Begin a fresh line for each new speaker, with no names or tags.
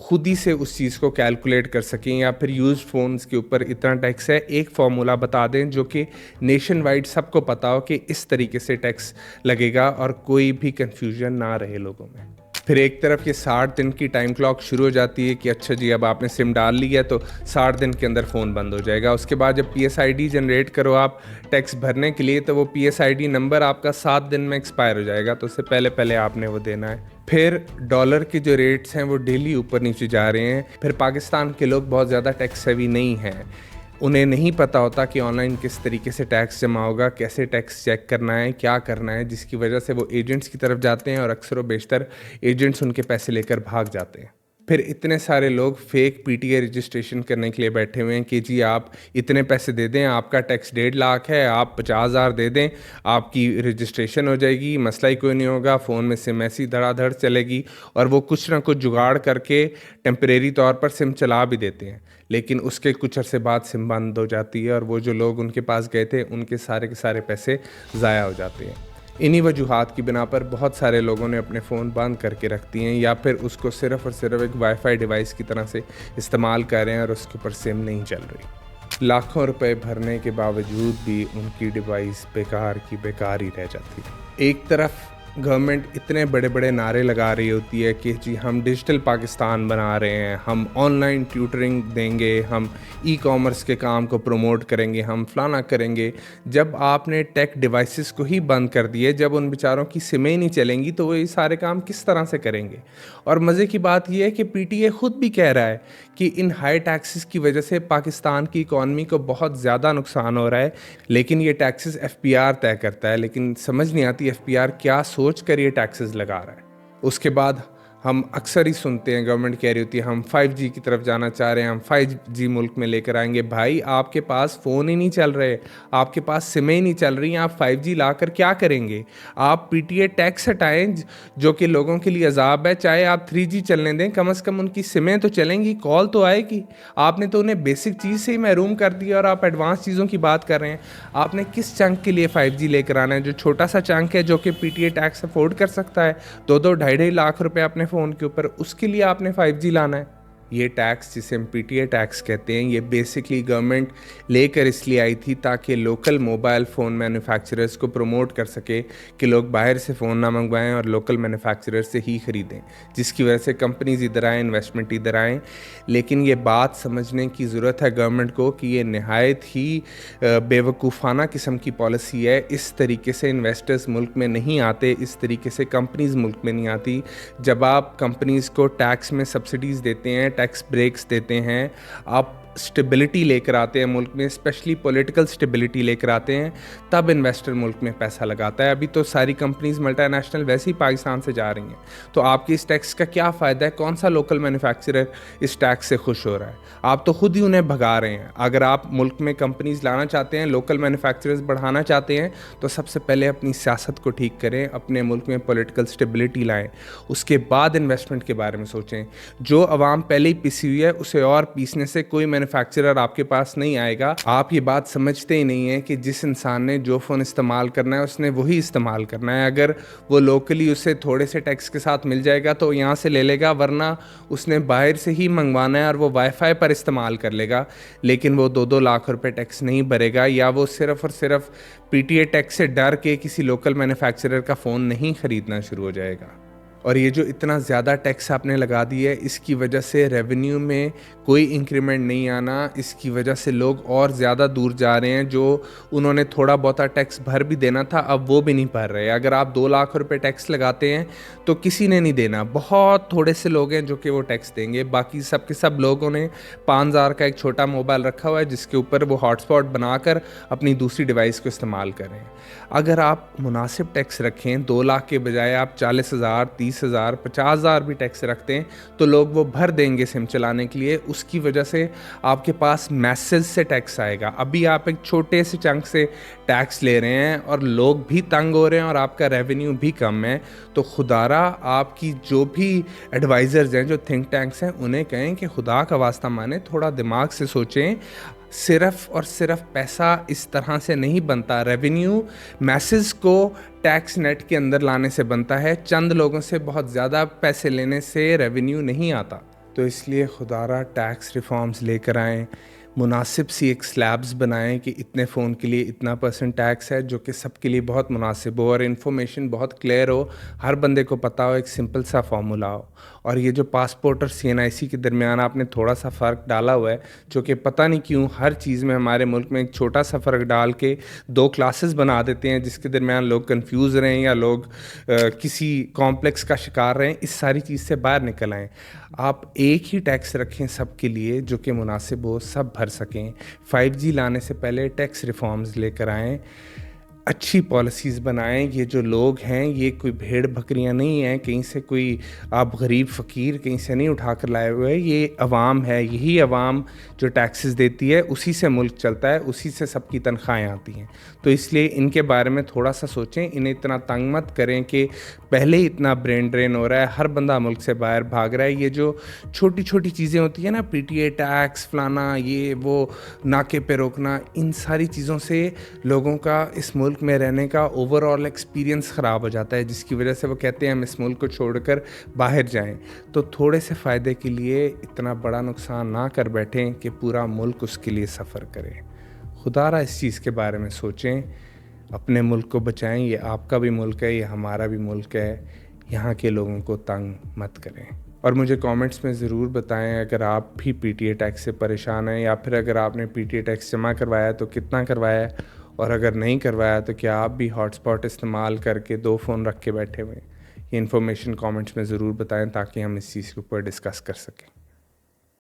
خود ہی سے اس چیز کو کیلکولیٹ کر سکیں، یا پھر یوزڈ فونز کے اوپر اتنا ٹیکس ہے، ایک فارمولا بتا دیں جو کہ نیشن وائڈ سب کو پتا ہو کہ اس طریقے سے ٹیکس لگے گا اور کوئی بھی کنفیوژن نہ رہے لوگوں میں۔ پھر ایک طرف یہ 60 دن کی ٹائم کلاک شروع ہو جاتی ہے کہ اچھا جی اب آپ نے سم ڈال لی ہے تو 60 دن کے اندر فون بند ہو جائے گا۔ اس کے بعد جب P S I D generate کرو آپ ٹیکس بھرنے کے لیے، تو وہ P S I D number آپ کا 7 دن میں ایکسپائر ہو جائے گا، تو اس سے پہلے آپ نے وہ دینا ہے۔ پھر ڈالر کے جو ریٹس ہیں وہ ڈیلی اوپر نیچے جا رہے ہیں۔ پھر پاکستان کے لوگ بہت زیادہ ٹیکس ہیوی نہیں ہیں، انہیں نہیں پتہ ہوتا کہ آن لائن کس طریقے سے ٹیکس جمع ہوگا، کیسے ٹیکس چیک کرنا ہے، کیا کرنا ہے، جس کی وجہ سے وہ ایجنٹس کی طرف جاتے ہیں اور اکثر و بیشتر ایجنٹس ان کے پیسے لے کر بھاگ جاتے ہیں۔ پھر اتنے سارے لوگ fake P T I registration کرنے کے لیے بیٹھے ہوئے ہیں کہ جی آپ اتنے پیسے دے دیں، آپ کا ٹیکس 1.5 لاکھ ہے، آپ 50,000 دے دیں، آپ کی رجسٹریشن ہو جائے گی، مسئلہ ہی کوئی نہیں ہوگا، فون میں سم ایسی دھڑا دھڑ چلے گی، اور وہ کچھ نہ کچھ جگاڑ کر کے ٹیمپریری طور پر سم چلا بھی دیتے ہیں، لیکن اس کے کچھ عرصے بعد سم بند ہو جاتی ہے اور وہ جو لوگ ان کے پاس گئے تھے ان کے سارے پیسے ضائع ہو جاتے ہیں۔ انہی وجوہات کی بنا پر بہت سارے لوگوں نے اپنے فون بند کر کے رکھ دیے ہیں، یا پھر اس کو صرف اور صرف ایک وائی فائی ڈیوائس کی طرح سے استعمال کر رہے ہیں اور اس کے اوپر سم نہیں چل رہی۔ لاکھوں روپے بھرنے کے باوجود بھی ان کی ڈیوائس بیکار کی بیکار ہی رہ جاتی ہے۔ ایک طرف گورنمنٹ اتنے بڑے بڑے نعرے لگا رہی ہوتی ہے کہ جی ہم ڈیجیٹل پاکستان بنا رہے ہیں، ہم آن لائن ٹیوٹرنگ دیں گے، ہم ای کامرس کے کام کو پروموٹ کریں گے، ہم فلانا کریں گے۔ جب آپ نے ٹیک ڈیوائسز کو ہی بند کر دیے، جب ان بیچاروں کی سمیں نہیں چلیں گی تو وہ یہ سارے کام کس طرح سے کریں گے؟ اور مزے کی بات یہ ہے کہ پی ٹی اے خود بھی کہہ رہا ہے کہ ان ہائی ٹیکسز کی وجہ سے پاکستان کی اکانومی کو بہت زیادہ نقصان ہو رہا ہے، لیکن یہ ٹیکسز ایف پی آر طے کرتا ہے، لیکن سمجھ نہیں آتی ایف پی آر کیا سوچ کر یہ ٹیکسز لگا رہا ہے۔ اس کے بعد ہم اکثر ہی سنتے ہیں گورنمنٹ کہہ رہی ہوتی ہے ہم 5G کی طرف جانا چاہ رہے ہیں، ہم 5G ملک میں لے کر آئیں گے۔ بھائی آپ کے پاس فون ہی نہیں چل رہے، آپ کے پاس سمیں ہی نہیں چل رہی ہیں، آپ 5G لا کر کیا کریں گے؟ آپ پی ٹی اے ٹیکس ہٹائیں جو کہ لوگوں کے لیے عذاب ہے، چاہے آپ 3G چلنے دیں، کم از کم ان کی سمیں تو چلیں گی، کال تو آئے گی۔ آپ نے تو انہیں بیسک چیز سے ہی محروم کر دیا اور آپ ایڈوانس چیزوں کی بات کر رہے ہیں۔ آپ نے کس چنک کے لیے 5G لے کر آنا ہے؟ جو چھوٹا سا چنک ہے جو کہ P T A tax afford کر سکتا ہے، 2-2.5 لاکھ روپے اپنے فون کے اوپر، اس کے لیے آپ نے 5G لانا ہے۔ یہ ٹیکس جسے ہم پی ٹی اے ٹیکس کہتے ہیں، یہ بیسکلی گورنمنٹ لے کر اس لیے آئی تھی تاکہ لوکل موبائل فون مینوفیکچررز کو پروموٹ کر سکے کہ لوگ باہر سے فون نہ منگوائیں اور لوکل مینوفیکچرر سے ہی خریدیں، جس کی وجہ سے کمپنیز ادھر آئیں، انویسٹمنٹ ادھر آئیں۔ لیکن یہ بات سمجھنے کی ضرورت ہے گورنمنٹ کو کہ یہ نہایت ہی بے وقوفانہ قسم کی پالیسی ہے۔ اس طریقے سے انویسٹرز ملک میں نہیں آتے، اس طریقے سے کمپنیز ملک میں نہیں آتی۔ جب آپ کمپنیز کو ٹیکس میں سبسڈیز دیتے ہیں، ٹیکس بریکس دیتے ہیں، آپ سٹیبلٹی لے کر آتے ہیں ملک میں، اسپیشلی پولیٹیکل سٹیبلٹی لے کر آتے ہیں، تب انویسٹر ملک میں پیسہ لگاتا ہے۔ ابھی تو ساری کمپنیز ملٹی نیشنل ویسے ہی پاکستان سے جا رہی ہیں، تو آپ کی اس ٹیکس کا کیا فائدہ ہے؟ کون سا لوکل مینوفیکچرر اس ٹیکس سے خوش ہو رہا ہے؟ آپ تو خود ہی انہیں بھگا رہے ہیں۔ اگر آپ ملک میں کمپنیز لانا چاہتے ہیں، لوکل مینوفیکچررز بڑھانا چاہتے ہیں، تو سب سے پہلے اپنی سیاست کو ٹھیک کریں، اپنے ملک میں پولیٹیکل سٹیبلٹی لائیں، اس کے بعد انویسٹمنٹ کے بارے میں سوچیں۔ جو عوام پہلے ہی پیسی ہوئی ہے اسے اور پیسنے سے کوئی مینوفیکچرر آپ کے پاس نہیں آئے گا۔ آپ یہ بات سمجھتے ہی نہیں ہیں کہ جس انسان نے جو فون استعمال کرنا ہے اس نے وہی استعمال کرنا ہے۔ اگر وہ لوکلی اسے تھوڑے سے ٹیکس کے ساتھ مل جائے گا تو یہاں سے لے لے گا، ورنہ اس نے باہر سے ہی منگوانا ہے اور وہ وائی فائی پر استعمال کر لے گا، لیکن وہ 2-2 لاکھ روپے ٹیکس نہیں بھرے گا، یا وہ صرف اور صرف پی ٹی اے ٹیکس سے ڈر کے کسی لوکل مینوفیکچرر کا فون نہیں خریدنا شروع ہو جائے گا۔ اور یہ جو اتنا زیادہ ٹیکس آپ نے لگا دی ہے، اس کی وجہ سے ریونیو میں کوئی انکریمنٹ نہیں آنا، اس کی وجہ سے لوگ اور زیادہ دور جا رہے ہیں۔ جو انہوں نے تھوڑا بہت ٹیکس بھر بھی دینا تھا اب وہ بھی نہیں بھر رہے۔ اگر آپ 2 لاکھ روپے ٹیکس لگاتے ہیں تو کسی نے نہیں دینا، بہت تھوڑے سے لوگ ہیں جو کہ وہ ٹیکس دیں گے، باقی سب کے سب لوگوں نے 5,000 کا ایک چھوٹا موبائل رکھا ہوا ہے جس کے اوپر وہ ہاٹ اسپاٹ بنا کر اپنی دوسری ڈیوائس کو استعمال کر رہے ہیں۔ اگر آپ مناسب ٹیکس رکھیں، 2 لاکھ کے بجائے آپ 40,000 30,000 50,000 بھی ٹیکس رکھتے ہیں تو لوگ وہ بھر دیں گے سم چلانے کے لیے۔ اس کی وجہ سے آپ کے پاس میسز سے ٹیکس آئے گا۔ ابھی آپ ایک چھوٹے سے چنک سے ٹیکس لے رہے ہیں اور لوگ بھی تنگ ہو رہے ہیں اور آپ کا ریونیو بھی کم ہے، تو خدا را آپ کی جو بھی ایڈوائزرز ہیں، جو تھنک ٹینکس ہیں، انہیں کہیں کہ خدا کا واسطہ مانے تھوڑا دماغ سے سوچیں۔ صرف اور صرف پیسہ اس طرح سے نہیں بنتا، ریونیو میسز کو ٹیکس نیٹ کے اندر لانے سے بنتا ہے، چند لوگوں سے بہت زیادہ پیسے لینے سے ریونیو نہیں آتا۔ تو اس لیے خدا را ٹیکس ریفارمز لے کر آئیں، مناسب سی ایک سلیبس بنائیں کہ اتنے فون کے لیے اتنا % ٹیکس ہے، جو کہ سب کے لیے بہت مناسب ہو اور انفارمیشن بہت کلیئر ہو، ہر بندے کو پتہ ہو، ایک سمپل سا فارمولا ہو۔ اور یہ جو پاسپورٹ اور CNIC کے درمیان آپ نے تھوڑا سا فرق ڈالا ہوا ہے، جو کہ پتہ نہیں کیوں ہر چیز میں ہمارے ملک میں ایک چھوٹا سا فرق ڈال کے 2 کلاسز بنا دیتے ہیں، جس کے درمیان لوگ کنفیوز رہیں یا لوگ کسی کمپلیکس کا شکار رہیں۔ اس ساری چیز سے باہر نکل آئیں، آپ ایک ہی ٹیکس رکھیں سب کے لیے جو کہ مناسب ہو، سب بھر سکیں۔ 5G لانے سے پہلے ٹیکس ریفارمز لے کر آئیں، اچھی پالیسیز بنائیں۔ یہ جو لوگ ہیں یہ کوئی بھیڑ بکریاں نہیں ہیں، کہیں سے کوئی آپ غریب فقیر کہیں سے نہیں اٹھا کر لائے ہوئے، یہ عوام ہے، یہی عوام جو ٹیکسز دیتی ہے اسی سے ملک چلتا ہے، اسی سے سب کی تنخواہیں آتی ہیں۔ تو اس لیے ان کے بارے میں تھوڑا سا سوچیں، انہیں اتنا تنگ مت کریں کہ پہلے ہی اتنا برین ڈرین ہو رہا ہے، ہر بندہ ملک سے باہر بھاگ رہا ہے۔ یہ جو چھوٹی چھوٹی چیزیں ہوتی ہیں نا، PTA ٹیکس فلانا یہ وہ، ناکے پہ روکنا، ان ساری چیزوں سے لوگوں کا اس ملک میں رہنے کا اوور آل ایکسپیرینس خراب ہو جاتا ہے، جس کی وجہ سے وہ کہتے ہیں ہم اس ملک کو چھوڑ کر باہر جائیں۔ تو تھوڑے سے فائدے کے لیے اتنا بڑا نقصان نہ کر بیٹھیں کہ پورا ملک اس کے لیے سفر کرے۔ خدا را اس چیز کے بارے میں سوچیں، اپنے ملک کو بچائیں۔ یہ آپ کا بھی ملک ہے، یہ ہمارا بھی ملک ہے، یہاں کے لوگوں کو تنگ مت کریں۔ اور مجھے کامنٹس میں ضرور بتائیں اگر آپ بھی PTA ٹیکس سے پریشان ہیں، یا پھر اگر آپ نے PTA ٹیکس جمع کروایا ہے تو کتنا کروایا ہے، اور اگر نہیں کروایا تو کیا آپ بھی ہاٹ اسپاٹ استعمال کر کے 2 فون رکھ کے بیٹھے ہوئے ہیں۔ یہ انفارمیشن کامنٹس میں ضرور بتائیں تاکہ ہم اس چیز کے اوپر ڈسکس کر سکیں۔